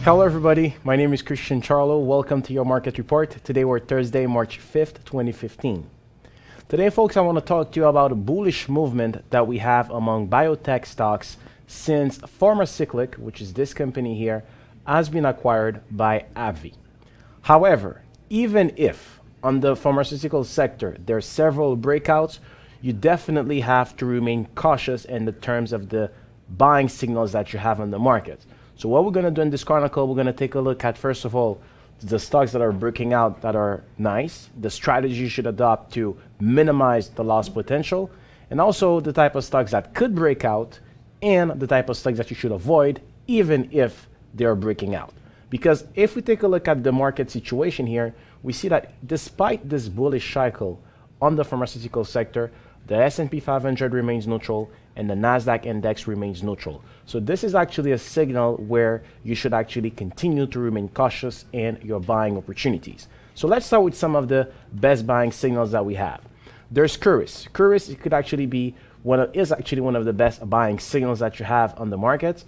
Hello everybody, my name is Christian Charlo. Welcome to your market report. Today we're Thursday, March 5th, 2015. Today folks, I want to talk to you about a bullish movement that we have among biotech stocks since Pharmacyclics, which is this company here, has been acquired by AbbVie. However, even if on the pharmaceutical sector there are several breakouts, you definitely have to remain cautious in the terms of the buying signals that you have on the market. So what we're going to do in this chronicle, we're going to take a look at, first of all, the stocks that are breaking out that are nice, the strategy you should adopt to minimize the loss potential, and also the type of stocks that could break out and the type of stocks that you should avoid even if they are breaking out. Because if we take a look at the market situation here, we see that despite this bullish cycle on the pharmaceutical sector, the S&P 500 remains neutral and the Nasdaq index remains neutral. So this is actually a signal where you should actually continue to remain cautious in your buying opportunities. So let's start with some of the best buying signals that we have. There's Curis. Curis could actually be one of the best buying signals that you have on the market.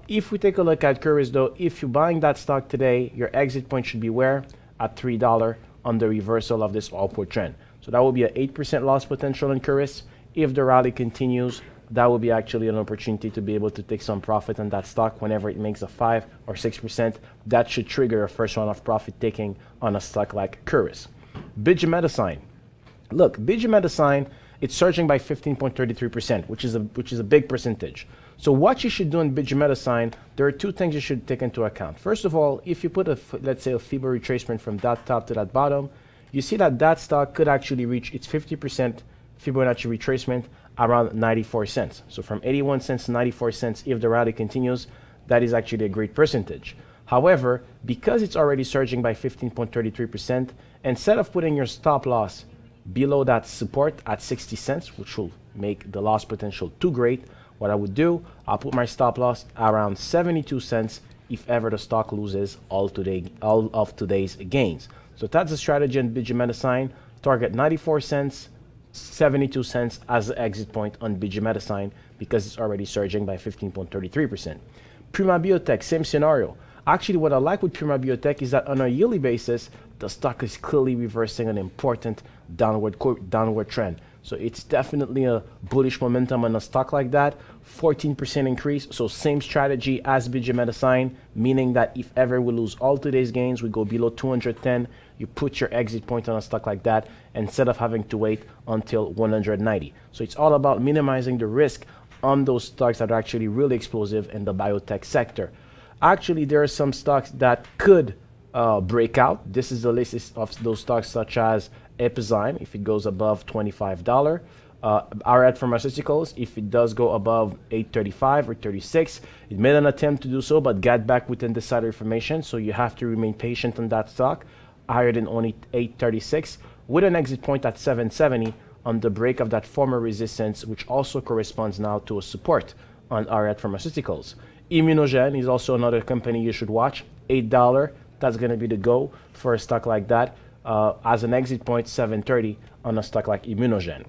If we take a look at Curis though, if you're buying that stock today, your exit point should be where? At $3 on the reversal of this upward trend. So that will be an 8% loss potential in Curis. If the rally continues, that will be actually an opportunity to be able to take some profit on that stock whenever it makes a 5 or 6%. That should trigger a first round of profit taking on a stock like Curis. Biotechs. Look, Biotechs, it's surging by 15.33%, which is a big percentage. So what you should do in Biotechs, there are two things you should take into account. First of all, if you put let's say a Fibonacci retracement from that top to that bottom, you see that that stock could actually reach its 50% Fibonacci retracement around 94 cents. So from 81 cents to 94 cents, if the rally continues, that is actually a great percentage. However, because it's already surging by 15.33%, instead of putting your stop loss below that support at 60 cents, which will make the loss potential too great, what I would do, I'll put my stop loss around 72 cents if ever the stock loses all of today's gains. So that's the strategy in Biotechs. Target 94 cents, 72 cents as the exit point on Biotechs because it's already surging by 15.33%. Prima Biotech, same scenario. Actually, what I like with Prima Biotech is that on a yearly basis, the stock is clearly reversing an important downward trend. So it's definitely a bullish momentum on a stock like that. 14% increase, so same strategy as Biotech, meaning that if ever we lose all today's gains, we go below 210, you put your exit point on a stock like that instead of having to wait until 190. So it's all about minimizing the risk on those stocks that are actually really explosive in the biotech sector. Actually, there are some stocks that could break out. This is the list of those stocks such as Epizyme, if it goes above $25. Arad Pharmaceuticals, if it does go above $8.35 or $36. It made an attempt to do so, but got back with insider information, so you have to remain patient on that stock, higher than only $8.36, with an exit point at $7.70 on the break of that former resistance, which also corresponds now to a support on Arad Pharmaceuticals. Immunogen is also another company you should watch, $8. That's going to be the go for a stock like that. As an exit point, $7.30 on a stock like Immunogen.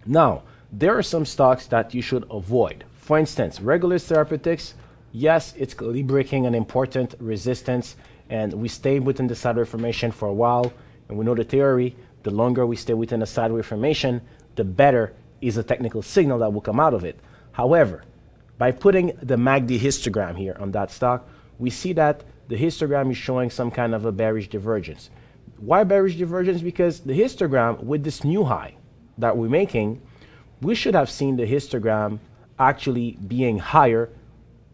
Now, there are some stocks that you should avoid. For instance, Regulus Therapeutics, yes, it's clearly breaking an important resistance, and we stayed within the sideways formation for a while, and we know the theory, the longer we stay within the sideways formation, the better is the technical signal that will come out of it. However, by putting the MACD histogram here on that stock, we see that the histogram is showing some kind of a bearish divergence. Why bearish divergence? Because the histogram with this new high that we're making, we should have seen the histogram actually being higher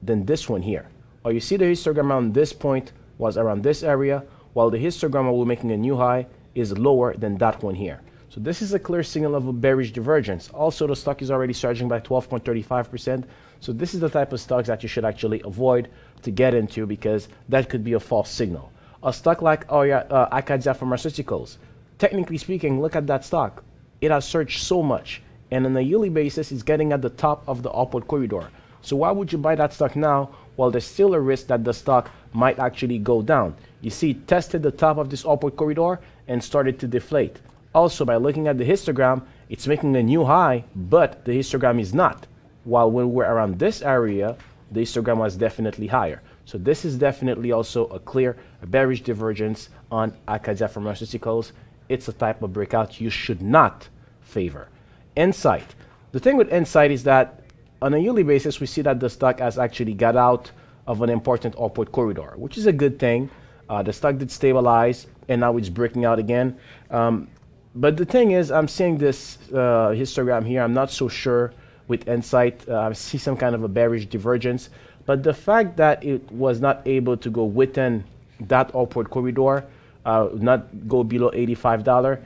than this one here. Or you see the histogram on this point was around this area, while the histogram while we're making a new high is lower than that one here. So this is a clear signal of a bearish divergence. Also, the stock is already surging by 12.35%. So this is the type of stocks that you should actually avoid to get into because that could be a false signal. A stock like Acadia Pharmaceuticals, technically speaking, look at that stock. It has surged so much, and on a yearly basis, it's getting at the top of the upward corridor. So why would you buy that stock now? Well, there's still a risk that the stock might actually go down. You see, it tested the top of this upward corridor and started to deflate. Also, by looking at the histogram, it's making a new high, but the histogram is not. While when we're around this area, the histogram was definitely higher. So this is definitely also a clear bearish divergence on Acadia Pharmaceuticals. It's a type of breakout you should not favor. Insight. The thing with Insight is that on a yearly basis, we see that the stock has actually got out of an important upward corridor, which is a good thing. The stock did stabilize, and now it's breaking out again. But the thing is, I'm seeing this histogram here. I'm not so sure with Insight. I see some kind of a bearish divergence. But the fact that it was not able to go within that upward corridor, not go below $85,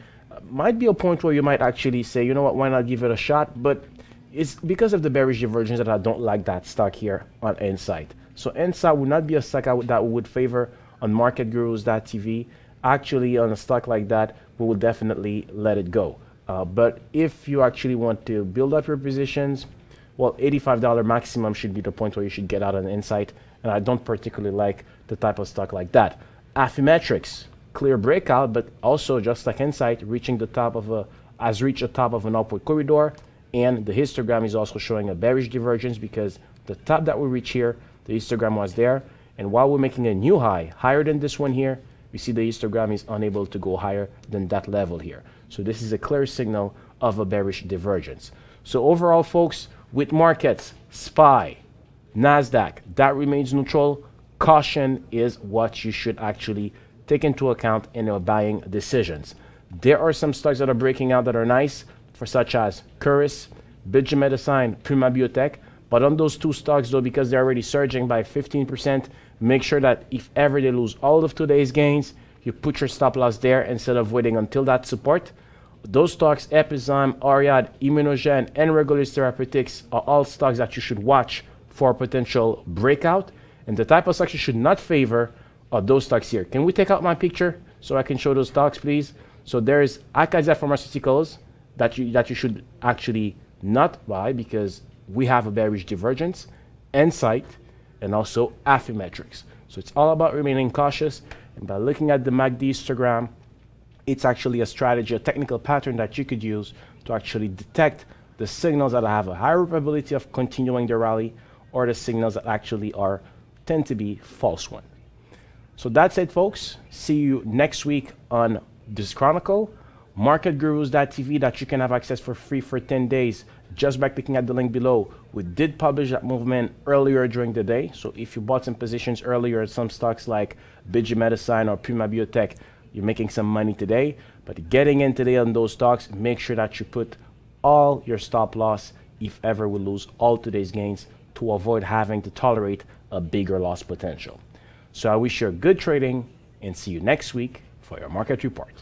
might be a point where you might actually say, you know what, why not give it a shot? But it's because of the bearish divergence that I don't like that stock here on Insight. So Insight would not be a stock that would favor on marketgurus.tv. Actually, on a stock like that, we will definitely let it go. But if you actually want to build up your positions, well, $85 maximum should be the point where you should get out on Insight, and I don't particularly like the type of stock like that. Affymetrix, clear breakout, but also just like Insight, reaching the top of has reached the top of an upward corridor, and the histogram is also showing a bearish divergence because the top that we reach here, the histogram was there, and while we're making a new high, higher than this one here, we see the histogram is unable to go higher than that level here. So this is a clear signal of a bearish divergence. So overall, folks, with markets, SPY, NASDAQ, that remains neutral. Caution is what you should actually take into account in your buying decisions. There are some stocks that are breaking out that are nice, for such as Curis, Medicine, Prima Biotech. But on those two stocks, though, because they're already surging by 15%, make sure that if ever they lose all of today's gains, you put your stop loss there instead of waiting until that support. Those stocks, Epizyme, Ariad, Immunogen, and Regulus Therapeutics, are all stocks that you should watch for a potential breakout. And the type of stocks you should not favor are those stocks here. Can we take out my picture so I can show those stocks, please? So there's Acadia Pharmaceuticals that you should actually not buy because we have a bearish divergence, Insight, and also Affymetrix. So it's all about remaining cautious. And by looking at the MACD histogram, it's actually a strategy, a technical pattern that you could use to actually detect the signals that have a higher probability of continuing the rally or the signals that actually tend to be false one. So that's it, folks. See you next week on this Chronicle. MarketGurus.tv that you can have access for free for 10 days just by clicking at the link below. We did publish that movement earlier during the day. So if you bought some positions earlier at some stocks like Medicine or Prima Biotech, you're making some money today. But getting in today on those stocks, make sure that you put all your stop loss if ever we lose all today's gains to avoid having to tolerate a bigger loss potential. So I wish you good trading and see you next week for your market report.